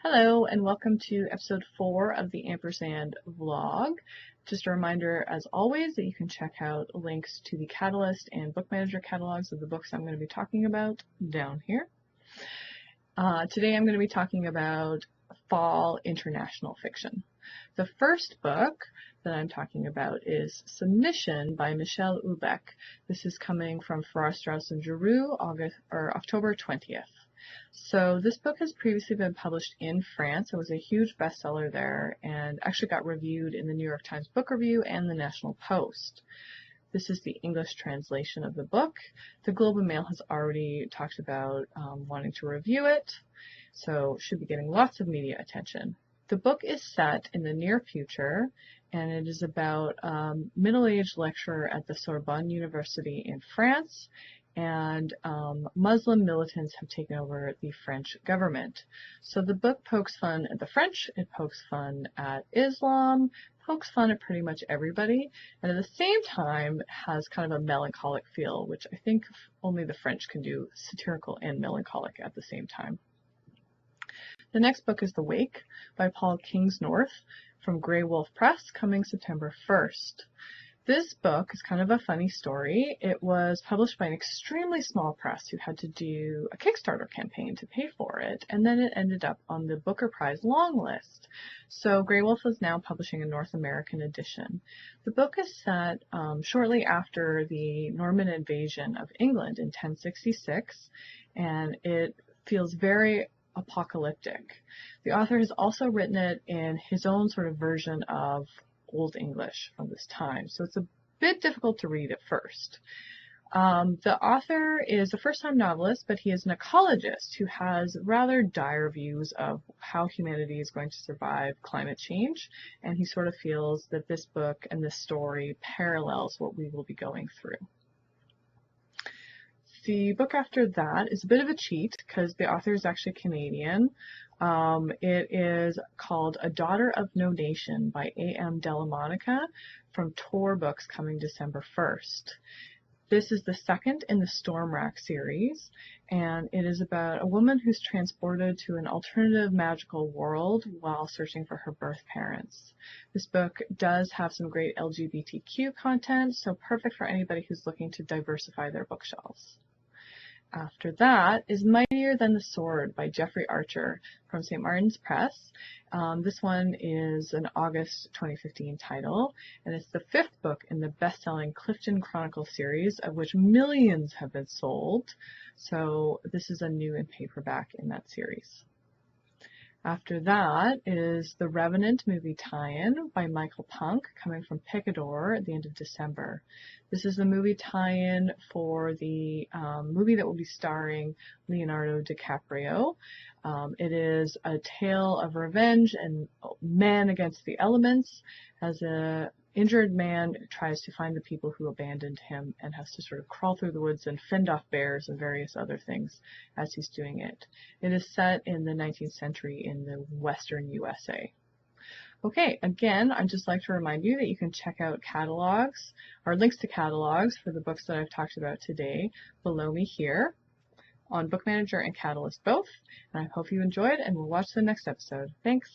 Hello and welcome to episode 4 of the Ampersand vlog. Just a reminder, as always, that you can check out links to the Catalyst and Book Manager catalogs of the books I'm going to be talking about down here. Today I'm going to be talking about fall international fiction. The first book that I'm talking about is Submission by Michel Houellebecq. This is coming from Farrar, Straus and Giroux, October 20th. So this book has previously been published in France. It was a huge bestseller there and actually got reviewed in the New York Times Book Review and the National Post. This is the English translation of the book. The Globe and Mail has already talked about wanting to review it, so should be getting lots of media attention. The book is set in the near future, and it is about a middle-aged lecturer at the Sorbonne University in France, and Muslim militants have taken over the French government. So the book pokes fun at the French, it pokes fun at Islam, pokes fun at pretty much everybody, and at the same time has kind of a melancholic feel, which I think only the French can do, satirical and melancholic at the same time. The next book is The Wake by Paul Kingsnorth from Grey Wolf Press, coming September 1st. This book is kind of a funny story. It was published by an extremely small press who had to do a Kickstarter campaign to pay for it, and then it ended up on the Booker Prize long list. So Grey Wolf is now publishing a North American edition. The book is set shortly after the Norman invasion of England in 1066, and it feels very apocalyptic. The author has also written it in his own sort of version of Old English from this time, so it's a bit difficult to read at first. The author is a first-time novelist, but he is an ecologist who has rather dire views of how humanity is going to survive climate change, and he sort of feels that this book and this story parallels what we will be going through. The book after that is a bit of a cheat because the author is actually Canadian. It is called A Daughter of No Nation by A.M. Dellamonica from Tor Books, coming December 1st. This is the second in the Storm Rack series, and it is about a woman who's transported to an alternative magical world while searching for her birth parents. This book does have some great LGBTQ content, so perfect for anybody who's looking to diversify their bookshelves. After that is Mightier Than the Sword by Jeffrey Archer from St. Martin's Press. This one is an August 2015 title, and it's the fifth book in the best-selling Clifton Chronicles series, of which millions have been sold. So this is a new and paperback in that series. After that is the Revenant movie tie-in by Michael Punke, coming from Picador at the end of December. This is the movie tie-in for the movie that will be starring Leonardo DiCaprio. It is a tale of revenge and man against the elements, as a injured man tries to find the people who abandoned him and has to sort of crawl through the woods and fend off bears and various other things as he's doing it. It is set in the 19th century in the western USA. Okay, again, I'd just like to remind you that you can check out catalogs, or links to catalogs for the books that I've talked about today below me here on Book Manager and Catalyst both. And I hope you enjoyed, and we'll watch the next episode. Thanks!